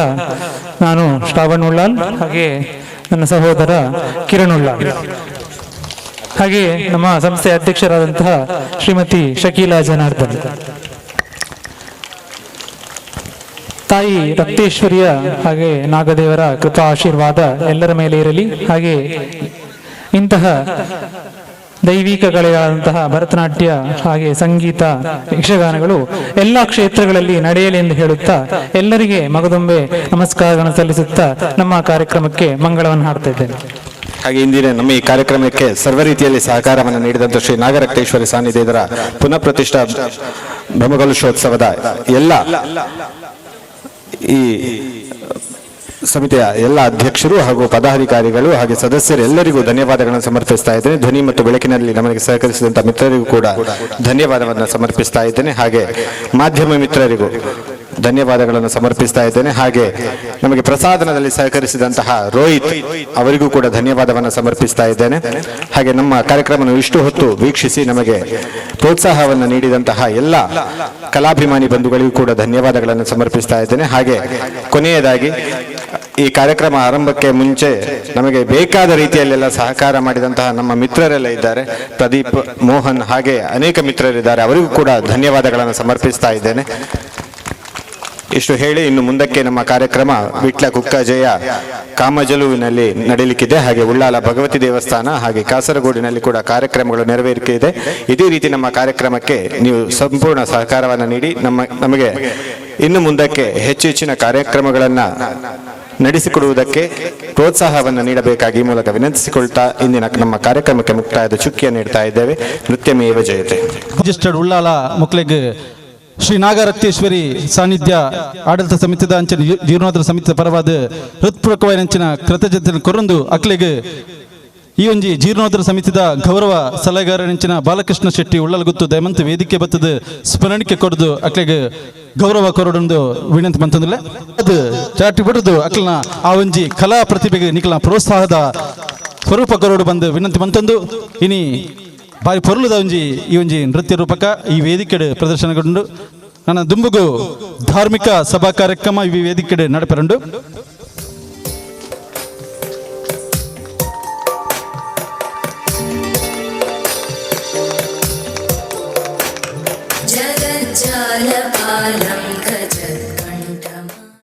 ನಾನು ಶ್ರಾವಣ್ ಉಳ್ಳಾಲ್, ಹಾಗೆ ನನ್ನ ಸಹೋದರ ಕಿರಣ್ ಉಳ್ಳಾಲ್, ಹಾಗೆ ನಮ್ಮ ಸಂಸ್ಥೆಯ ಅಧ್ಯಕ್ಷರಾದಂತಹ ಶ್ರೀಮತಿ ಶಕೀಲಾ ಜನಾರ್ದನ್. ತಾಯಿ ರಕ್ತೇಶ್ವರಿಯ ಹಾಗೆ ನಾಗದೇವರ ಕೃಪಾ ಆಶೀರ್ವಾದ ಎಲ್ಲರ ಮೇಲೆ ಇರಲಿ. ಹಾಗೆ ಇಂತಹ ದೈವಿಕ ಕಲೆಗಳಾದಂತಹ ಭರತನಾಟ್ಯ, ಹಾಗೆ ಸಂಗೀತ, ಯಕ್ಷಗಾನಗಳು ಎಲ್ಲ ಕ್ಷೇತ್ರಗಳಲ್ಲಿ ನಡೆಯಲಿ ಎಂದು ಹೇಳುತ್ತಾ ಎಲ್ಲರಿಗೆ ಮಗದೊಂಬೆ ನಮಸ್ಕಾರಗಳನ್ನು ಸಲ್ಲಿಸುತ್ತಾ ನಮ್ಮ ಕಾರ್ಯಕ್ರಮಕ್ಕೆ ಮಂಗಳವನ್ನು ಹಾಡ್ತಾ ಇದ್ದೇನೆ. ಹಾಗೆ ಇಂದಿನ ನಮ್ಮ ಈ ಕಾರ್ಯಕ್ರಮಕ್ಕೆ ಸರ್ವ ರೀತಿಯಲ್ಲಿ ಸಹಕಾರವನ್ನು ನೀಡಿದಂಥ ಶ್ರೀ ನಾಗರಕ್ತೇಶ್ವರಿ ಸಾನ್ನಿಧ್ಯದ ಪುನಃ ಪ್ರತಿಷ್ಠಾ ಬ್ರಹ್ಮಕಲಶೋತ್ಸವದ ಎಲ್ಲ ಈ ಸಮಿತಿಯ ಎಲ್ಲ ಅಧ್ಯಕ್ಷರು ಹಾಗೂ ಪದಾಧಿಕಾರಿಗಳು ಹಾಗೆ ಸದಸ್ಯರು ಎಲ್ಲರಿಗೂ ಧನ್ಯವಾದಗಳನ್ನು ಸಮರ್ಪಿಸ್ತಾ ಇದ್ದೇನೆ. ಧ್ವನಿ ಮತ್ತು ಬೆಳಕಿನಲ್ಲಿ ನಮಗೆ ಸಹಕರಿಸಿದಂಥ ಮಿತ್ರರಿಗೂ ಕೂಡ ಧನ್ಯವಾದವನ್ನು ಸಮರ್ಪಿಸ್ತಾ ಇದ್ದೇನೆ. ಹಾಗೆ ಮಾಧ್ಯಮ ಮಿತ್ರರಿಗೂ ಧನ್ಯವಾದಗಳನ್ನು ಸಮರ್ಪಿಸ್ತಾ ಇದ್ದೇನೆ. ಹಾಗೆ ನಮಗೆ ಪ್ರಸಾದನದಲ್ಲಿ ಸಹಕರಿಸಿದಂತಹ ರೋಹಿತ್ ಅವರಿಗೂ ಕೂಡ ಧನ್ಯವಾದವನ್ನು ಸಮರ್ಪಿಸ್ತಾ ಇದ್ದೇನೆ. ಹಾಗೆ ನಮ್ಮ ಕಾರ್ಯಕ್ರಮವನ್ನು ಇಷ್ಟು ಹೊತ್ತು ವೀಕ್ಷಿಸಿ ನಮಗೆ ಪ್ರೋತ್ಸಾಹವನ್ನು ನೀಡಿದಂತಹ ಎಲ್ಲ ಕಲಾಭಿಮಾನಿ ಬಂಧುಗಳಿಗೂ ಕೂಡ ಧನ್ಯವಾದಗಳನ್ನು ಸಮರ್ಪಿಸ್ತಾ ಇದ್ದೇನೆ. ಹಾಗೆ ಕೊನೆಯದಾಗಿ ಈ ಕಾರ್ಯಕ್ರಮ ಆರಂಭಕ್ಕೆ ಮುಂಚೆ ನಮಗೆ ಬೇಕಾದ ರೀತಿಯಲ್ಲೆಲ್ಲ ಸಹಕಾರ ಮಾಡಿದಂತಹ ನಮ್ಮ ಮಿತ್ರರೆಲ್ಲ ಇದ್ದಾರೆ, ಪ್ರದೀಪ್, ಮೋಹನ್, ಹಾಗೆ ಅನೇಕ ಮಿತ್ರರಿದ್ದಾರೆ, ಅವರಿಗೂ ಕೂಡ ಧನ್ಯವಾದಗಳನ್ನು ಸಮರ್ಪಿಸ್ತಾ ಇದ್ದೇನೆ. ಇಷ್ಟು ಹೇಳಿ ಇನ್ನು ಮುಂದಕ್ಕೆ ನಮ್ಮ ಕಾರ್ಯಕ್ರಮ ವಿಟ್ಲ ಕುಕ್ಕಜಯ ಕಾಮಜಲುವಿನಲ್ಲಿ ನಡೆಯಲಿಕ್ಕಿದೆ. ಹಾಗೆ ಉಳ್ಳಾಲ ಭಗವತಿ ದೇವಸ್ಥಾನ ಹಾಗೆ ಕಾಸರಗೋಡಿನಲ್ಲಿ ಕೂಡ ಕಾರ್ಯಕ್ರಮಗಳು ನೆರವೇರಿಕೆಯಿದೆ. ಇದೇ ರೀತಿ ನಮ್ಮ ಕಾರ್ಯಕ್ರಮಕ್ಕೆ ನೀವು ಸಂಪೂರ್ಣ ಸಹಕಾರವನ್ನು ನೀಡಿ ನಮಗೆ ಇನ್ನು ಮುಂದಕ್ಕೆ ಹೆಚ್ಚಿನ ಕಾರ್ಯಕ್ರಮಗಳನ್ನು ನಡೆಸಿಕೊಡುವುದಕ್ಕೆ ಪ್ರೋತ್ಸಾಹವನ್ನು ನೀಡಬೇಕಾಗಿ ಈ ಮೂಲಕ ವಿನಂತಿಸಿಕೊಳ್ತಾ ಇಂದಿನ ನಮ್ಮ ಕಾರ್ಯಕ್ರಮಕ್ಕೆ ಮುಕ್ತಾಯದ ಚುಕ್ಕಿಯನ್ನು ನೀಡ್ತಾ ಇದ್ದೇವೆ. ನೃತ್ಯಮೇವ ಜಯತೆ. ರಿಜಿಸ್ಟರ್ಡ್ ಉಳ್ಳಾಲ ಮುಕ್ಲೆಗ್ ಶ್ರೀ ನಾಗರತ್ನೇಶ್ವರಿ ಸಾನ್ನಿಧ್ಯ ಆಡಳಿತ ಸಮಿತಿದ ಅಂಚಿನ ಜೀರ್ಣೋದ್ಧಾರ ಸಮಿತಿಯ ಪರವಾದ ಹೃತ್ಪೂರ್ವಕವಾದ ಅಂಚಿನ ಕೃತಜ್ಞತೆ ಕೊರೊಂದು ಅಕ್ಲೆಗ್ ಈ ಒಂಜಿ ಜೀರ್ಣೋದ್ಧಾರ ಸಮಿತಿದ ಗೌರವ ಸಲಹೆಗಾರನಿಂಚಿನ ಬಾಲಕೃಷ್ಣ ಶೆಟ್ಟಿ ಉಳ್ಳಲ್ಗುತ್ತು ದಯಮಂತ ವೇದಿಕೆ ಬತ್ತದ ಸ್ಮರಣಿಕೆ ಕೊಡದು ಅಕ್ಲೆಗ್ ಗೌರವ ಕೊರಡೊಂದು ವಿನಂತಿ ಬಂತಂದಿಲ್ಲ ಅದು ಚಾಟಿ ಬಿಡದು ಅಕ್ಲನ ಆ ಒಂಜಿ ಕಲಾ ಪ್ರತಿಭೆಗೆ ನಿಖಲ ಪ್ರೋತ್ಸಾಹದ ಸ್ವರೂಪ ಕೊರಡು ಬಂದು ವಿನಂತಿ ಬಂತಂದು ಇನಿ ಬಾರಿ ಪೊರ್ಲುದ ಒಂಜಿ ಈ ಒಂಜಿ ನೃತ್ಯ ರೂಪಕ ಈ ವೇದಿಕೆಡ್ ಪ್ರದರ್ಶನಗೊಂಡು ನನ್ನ ದುಂಬುಗು ಧಾರ್ಮಿಕ ಸಭಾ ಕಾರ್ಯಕ್ರಮ ಈ ವೇದಿಕೆಡ್ ನಡಪೆರಂಡು.